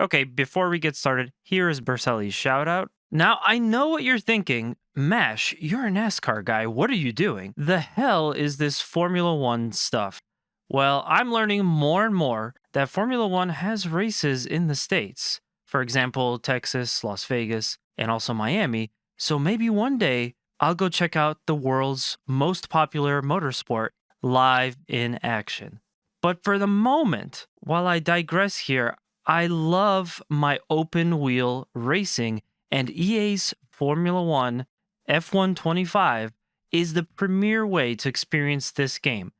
Okay, before we get started, here is Berselli's shout out. Now, I know what you're thinking. Mash, you're a NASCAR guy. What are you doing? The hell is this Formula One stuff? Well, I'm learning more and more that Formula One has races in the States. For example, Texas, Las Vegas, and also Miami. So maybe one day I'll go check out the world's most popular motorsport live in action. But for the moment, while I digress here, I love my open wheel racing, and EA's Formula One F125 is the premier way to experience this game.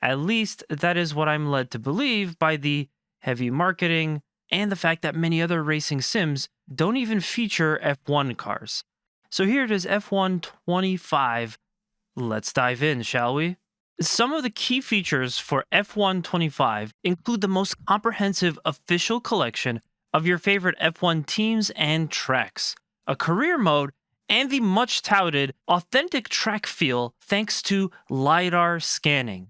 At least that is what I'm led to believe by the heavy marketing and the fact that many other racing sims don't even feature F1 cars. So here it is, F125. Let's dive in, shall we? Some of the key features for F125 include the most comprehensive official collection of your favorite F1 teams and tracks, a career mode, and the much touted authentic track feel thanks to LiDAR scanning.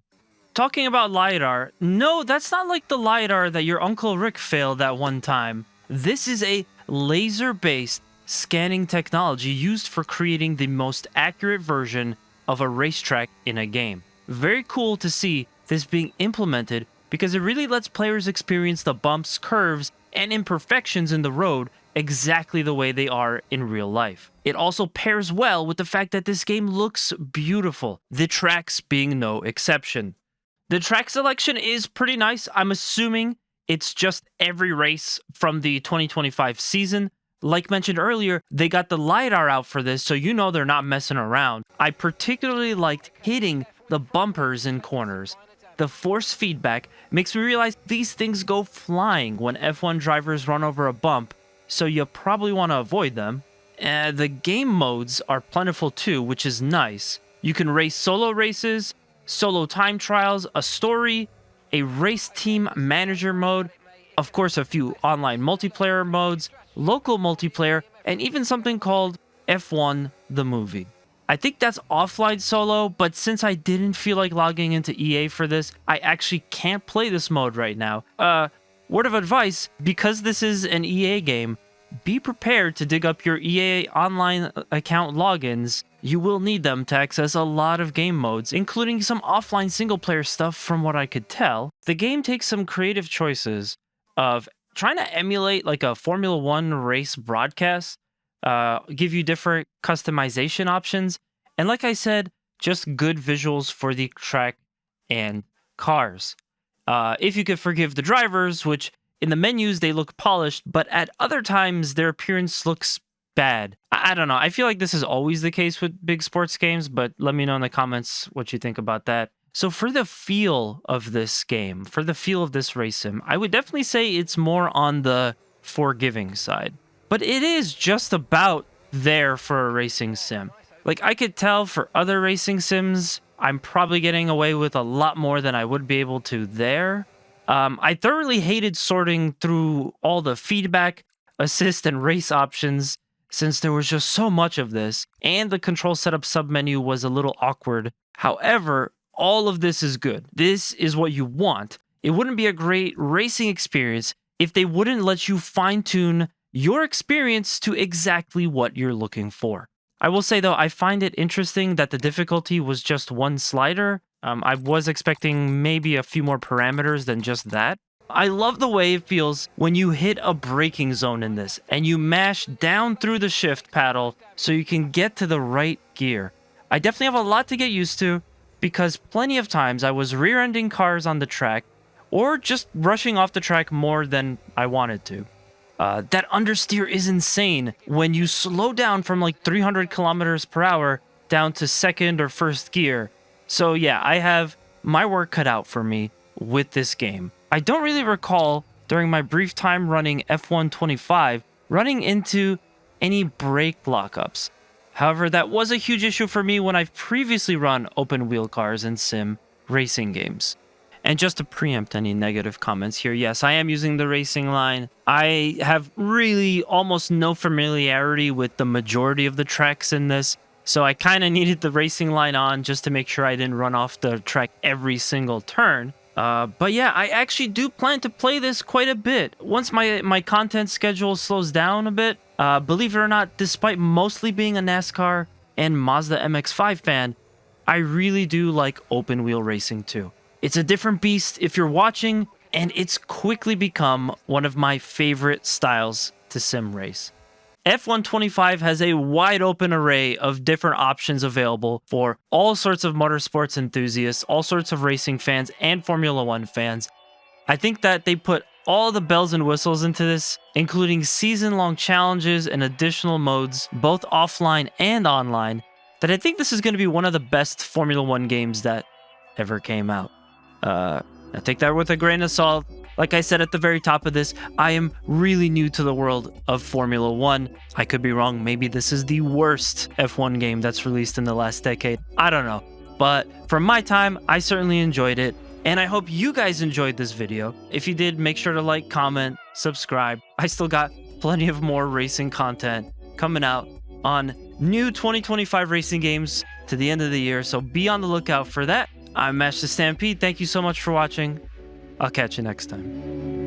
Talking about LiDAR, no, that's not like the LiDAR that your Uncle Rick failed that one time. This is a laser-based scanning technology used for creating the most accurate version of a racetrack in a game. Very cool to see this being implemented because it really lets players experience the bumps, curves, and imperfections in the road exactly the way they are in real life. It also pairs well with the fact that this game looks beautiful, the tracks being no exception. The track selection is pretty nice. I'm assuming it's just every race from the 2025 season. Like mentioned earlier, they got the LiDAR out for this, so you know they're not messing around. I particularly liked hitting the bumpers and corners. The force feedback makes me realize these things go flying when F1 drivers run over a bump, so you probably want to avoid them. The game modes are plentiful too, which is nice. You can race solo races, solo time trials, a story, a race team manager mode, of course a few online multiplayer modes, local multiplayer, and even something called F1 the Movie. I think that's offline solo, but since I didn't feel like logging into EA for this, I actually can't play this mode right now. Word of advice, because this is an EA game, be prepared to dig up your EA online account logins. You will need them to access a lot of game modes, including some offline single-player stuff from what I could tell. The game takes some creative choices of trying to emulate like a Formula One race broadcast, give you different customization options, and like I said, just good visuals for the track and cars. If you could forgive the drivers, which in the menus they look polished, but at other times their appearance looks bad. I don't know. I feel like this is always the case with big sports games, but let me know in the comments what you think about that. So for the feel of this game, for the feel of this race sim, I would definitely say it's more on the forgiving side. But it is just about there for a racing sim. Like I could tell for other racing sims, I'm probably getting away with a lot more than I would be able to there. I thoroughly hated sorting through all the feedback, assist, and race options since there was just so much of this, and the control setup submenu was a little awkward. However, all of this is good. This is what you want. It wouldn't be a great racing experience if they wouldn't let you fine-tune your experience to exactly what you're looking for. I will say though, I find it interesting that the difficulty was just one slider. I was expecting maybe a few more parameters than just that. I love the way it feels when you hit a braking zone in this and you mash down through the shift paddle so you can get to the right gear. I definitely have a lot to get used to because plenty of times I was rear-ending cars on the track or just rushing off the track more than I wanted to. That understeer is insane when you slow down from like 300 kilometers per hour down to second or first gear. So yeah, I have my work cut out for me with this game. I don't really recall during my brief time running F125 running into any brake lockups. However, that was a huge issue for me when I've previously run open wheel cars and sim racing games. And just to preempt any negative comments here, yes, I am using the racing line. I have really almost no familiarity with the majority of the tracks in this, so I kind of needed the racing line on just to make sure I didn't run off the track every single turn. But yeah, I actually do plan to play this quite a bit. Once my content schedule slows down a bit, believe it or not, despite mostly being a NASCAR and Mazda MX-5 fan, I really do like open wheel racing too. It's a different beast if you're watching, and it's quickly become one of my favorite styles to sim race. F125 has a wide open array of different options available for all sorts of motorsports enthusiasts, all sorts of racing fans, and Formula One fans. I think that they put all the bells and whistles into this, including season-long challenges and additional modes, both offline and online, that I think this is going to be one of the best Formula One games that ever came out. I take that with a grain of salt. Like I said at the very top of this, I am really new to the world of Formula One. I could be wrong. Maybe this is the worst F1 game that's released in the last decade. I don't know. But from my time, I certainly enjoyed it. And I hope you guys enjoyed this video. If you did, make sure to like, comment, subscribe. I still got plenty of more racing content coming out on new 2025 racing games to the end of the year. So be on the lookout for that. I'm Mash the Stampede. Thank you so much for watching. I'll catch you next time.